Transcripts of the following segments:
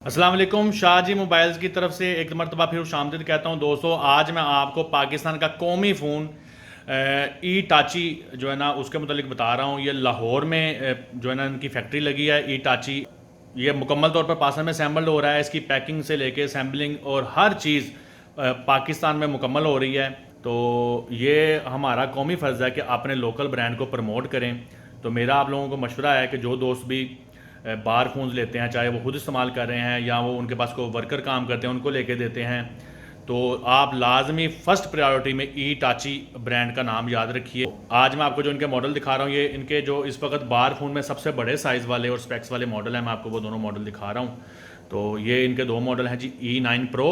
अस्सलाम वालेकुम, शाहजी मोबाइल्स की तरफ से एक मरतबा फिर शामदीद कहता हूँ। दोस्तों, आज मैं आपको पाकिस्तान का कौमी फ़ोन ई टाची जो है ना उसके मतलब बता रहा हूँ। ये लाहौर में जो है ना इनकी फैक्ट्री लगी है ई टाची। ये मुकम्मल तौर पर पाकिस्तान में असम्बल्ड हो रहा है। इसकी पैकिंग से लेके असम्बलिंग और हर चीज़ पाकिस्तान में मुकम्मल हो रही है। तो ये हमारा कौमी फ़र्ज़ है कि अपने लोकल ब्रांड को प्रमोट करें। तो मेरा आप लोगों को मशवरा है कि जो दोस्त भी बाहर फ़ोन्स लेते हैं, चाहे वो खुद इस्तेमाल कर रहे हैं या वो उनके पास कोई वर्कर काम करते हैं उनको लेके देते हैं, तो आप लाजमी फ़र्स्ट प्रायोरिटी में ई टाची ब्रांड का नाम याद रखिए। आज मैं आपको जो इनके मॉडल दिखा रहा हूँ, ये इनके जो इस वक्त बाहर फ़ोन में सबसे बड़े साइज़ वाले और स्पेक्स वाले मॉडल हैं। मैं आपको वो दोनों मॉडल दिखा रहा हूँ। तो ये इनके दो मॉडल हैं जी, E9 Pro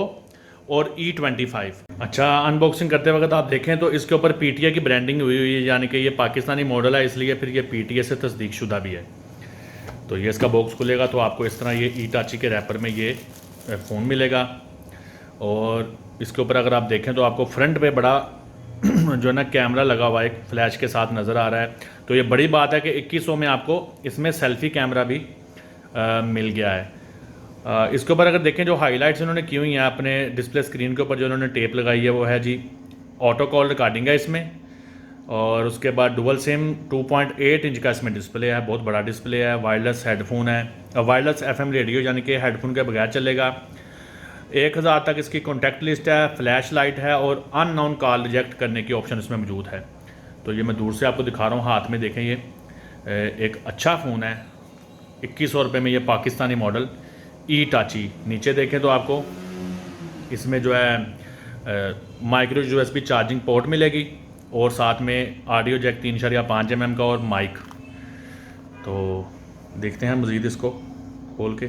और E25। अच्छा, अनबॉक्सिंग करते वक्त आप देखें तो इसके ऊपर PTA की ब्रांडिंग हुई है, यानी कि ये पाकिस्तानी मॉडल है, इसलिए फिर ये PTA से तस्दीक शुदा भी है। तो ये इसका बॉक्स खुलेगा तो आपको इस तरह ये ई टाची के रैपर में ये फ़ोन मिलेगा। और इसके ऊपर अगर आप देखें तो आपको फ्रंट पे बड़ा जो है ना कैमरा लगा हुआ है, एक फ्लैश के साथ नज़र आ रहा है। तो ये बड़ी बात है कि 2100 में आपको इसमें सेल्फ़ी कैमरा भी मिल गया है। इसके ऊपर अगर देखें जो हाईलाइट्स इन्होंने की हुई हैं अपने डिस्प्ले स्क्रीन के ऊपर, जो इन्होंने टेप लगाई है वो है जी ऑटो कॉल रिकॉर्डिंग है इसमें। और उसके बाद डुअल सिम 2.8 इंच का इसमें डिस्प्ले है, बहुत बड़ा डिस्प्ले है। वायरलेस हेडफोन है, वायरलेस FM रेडियो, यानी कि हेडफोन के बगैर चलेगा। 1000 तक इसकी कॉन्टैक्ट लिस्ट है, फ्लैश लाइट है और अननोन कॉल रिजेक्ट करने की ऑप्शन इसमें मौजूद है। तो ये मैं दूर से आपको दिखा रहा हूँ, हाथ में देखें, ये एक अच्छा फ़ोन है। 2100 रुपये में ये पाकिस्तानी मॉडल ई टाची। नीचे देखें तो आपको इसमें जो है माइक्रो USB चार्जिंग पोर्ट मिलेगी और साथ में ऑडियो जैक 3.5 mm का और माइक। तो देखते हैं मज़ीद इसको खोल के।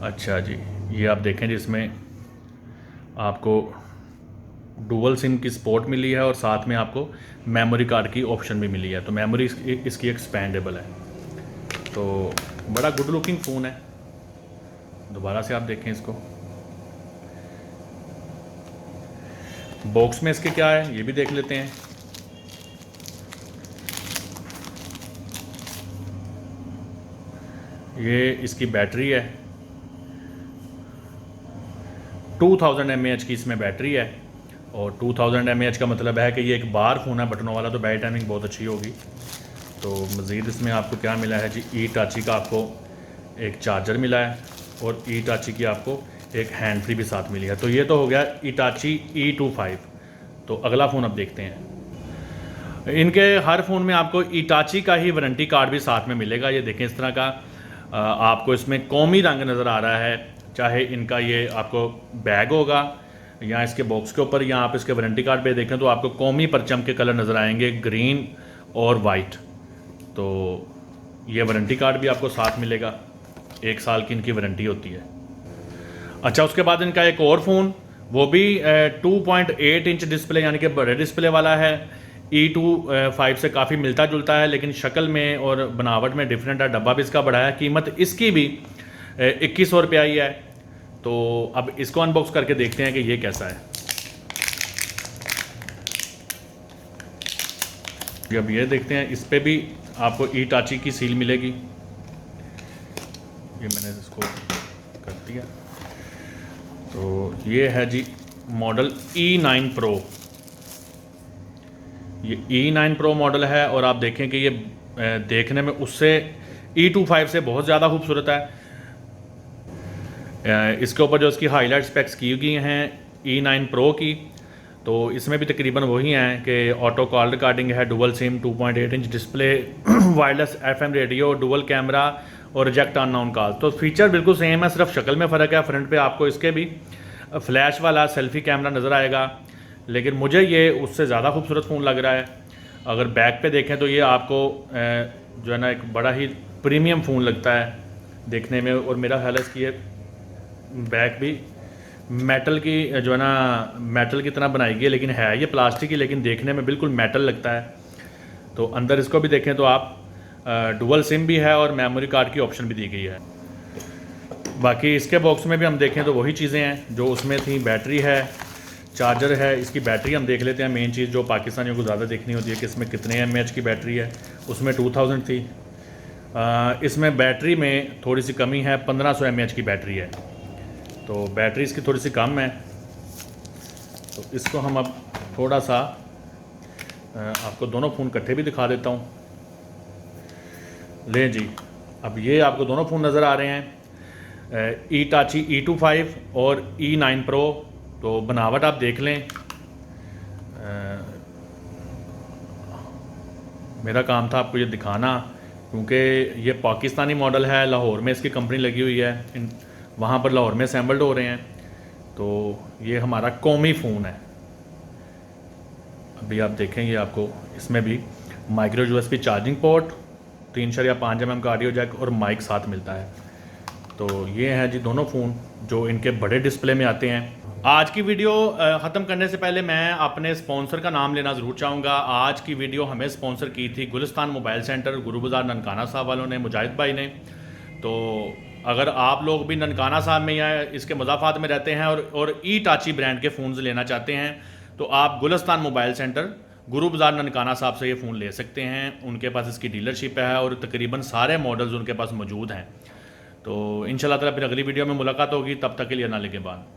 अच्छा जी, ये आप देखें जिसमें आपको डुअल सिम की सपोर्ट मिली है और साथ में आपको मेमोरी कार्ड की ऑप्शन भी मिली है। तो मेमोरी इसकी एक्सपेंडेबल है। तो बड़ा गुड लुकिंग फ़ोन है। दोबारा से आप देखें इसको। बॉक्स में इसके क्या है ये भी देख लेते हैं। ये इसकी बैटरी है, 2000 mAh की इसमें बैटरी है। और 2000 mAh का मतलब है कि ये एक बार फ़ोन है बटनों वाला, तो बैटरी टाइमिंग बहुत अच्छी होगी। तो मज़ीद इसमें आपको क्या मिला है जी, ई टाची का आपको एक चार्जर मिला है और ई टाची की आपको एक हैंड फ्री भी साथ मिली है। तो ये तो हो गया इटाची E25। तो अगला फ़ोन अब देखते हैं। इनके हर फ़ोन में आपको इटाची का ही वारंटी कार्ड भी साथ में मिलेगा। ये देखें इस तरह का आपको इसमें कौमी रंग नज़र आ रहा है, चाहे इनका ये आपको बैग होगा या इसके बॉक्स के ऊपर, या आप इसके वारंटी कार्ड पे देखें तो आपको कौमी परचम के कलर नज़र आएंगे, ग्रीन और वाइट। तो ये वारंटी कार्ड भी आपको साथ मिलेगा, 1 साल की इनकी वारंटी होती है। अच्छा, उसके बाद इनका एक और फ़ोन, वो भी 2.8 इंच डिस्प्ले यानी कि बड़े डिस्प्ले वाला है। E25 से काफ़ी मिलता जुलता है, लेकिन शक्ल में और बनावट में डिफरेंट है। डब्बा भी इसका बड़ा है। कीमत इसकी भी 2100 रुपये ही है। तो अब इसको अनबॉक्स करके देखते हैं कि ये कैसा है। अब ये देखते हैं, इस पर भी आपको ई टाची की सील मिलेगी। ये मैंने इसको कर दिया। तो ये है जी मॉडल E9 Pro। ये E9 Pro मॉडल है और आप देखें कि ये देखने में उससे E25 से बहुत ज़्यादा खूबसूरत है। इसके ऊपर जो इसकी हाईलाइट स्पेक्स की गई हैं E9 Pro की, तो इसमें भी तकरीबन वही हैं कि ऑटो कॉल रिकॉर्डिंग है, dual SIM, 2.8 inch display, wireless FM radio, dual camera और रिजेक्ट अननोन कॉल। तो फीचर बिल्कुल सेम है, सिर्फ शक्ल में फ़र्क है। फ्रंट पे आपको इसके भी फ्लैश वाला सेल्फ़ी कैमरा नज़र आएगा, लेकिन मुझे ये उससे ज़्यादा खूबसूरत फ़ोन लग रहा है। अगर बैक पे देखें तो ये आपको जो है ना एक बड़ा ही प्रीमियम फ़ोन लगता है देखने में। और मेरा ख्याल है इसकी ये बैक भी मेटल की जो है ना मेटल की तरह बनाई गई है, लेकिन है ये प्लास्टिक की, लेकिन देखने में बिल्कुल मेटल लगता है। तो अंदर इसको भी देखें तो आप डुअल सिम भी है और मेमोरी कार्ड की ऑप्शन भी दी गई है। बाकी इसके बॉक्स में भी हम देखें तो वही चीज़ें हैं जो उसमें थी। बैटरी है, चार्जर है, इसकी बैटरी हम देख लेते हैं। मेन चीज़ जो पाकिस्तानियों को ज़्यादा देखनी होती है कि इसमें कितने mAh की बैटरी है, उसमें 2000 थी। इसमें बैटरी में थोड़ी सी कमी है, 1500 mAh की बैटरी है, तो बैटरी इसकी थोड़ी सी कम है। तो इसको हम अब थोड़ा सा आपको दोनों फ़ोन इकट्ठे भी दिखा देता हूँ। लें जी, अब ये आपको दोनों फ़ोन नज़र आ रहे हैं, ईटाची E25 और E9 Pro। तो बनावट आप देख लें। मेरा काम था आपको ये दिखाना, क्योंकि ये पाकिस्तानी मॉडल है, लाहौर में इसकी कंपनी लगी हुई है, वहाँ पर लाहौर में असेंबल्ड हो रहे हैं। तो ये हमारा कौमी फ़ोन है। अभी आप देखेंगे आपको इसमें भी micro USB charging port, 3.5 mm का ऑडियो जैक और माइक साथ मिलता है। तो ये हैं जी दोनों फ़ोन जो इनके बड़े डिस्प्ले में आते हैं। आज की वीडियो ख़त्म करने से पहले मैं अपने स्पॉन्सर का नाम लेना ज़रूर चाहूँगा। आज की वीडियो हमें स्पॉन्सर की थी गुलिस्तान मोबाइल सेंटर, गुरु बाज़ार ननकाना साहब वालों ने, मुजाहिद भाई ने। तो अगर आप लोग भी ननकाना साहब में या इसके मज़ाफ़ात में रहते हैं और ईटाची ब्रांड के फ़ोन्स लेना चाहते हैं, तो आप गुलिस्तान मोबाइल सेंटर गुरु बाज़ार ननकाना साहब से ये फ़ोन ले सकते हैं। उनके पास इसकी डीलरशिप है और तकरीबन सारे मॉडल्स उनके पास मौजूद हैं। तो इंशाल्लाह ताला फिर अगली वीडियो में मुलाकात होगी, तब तक के लिए ना लेके बाद।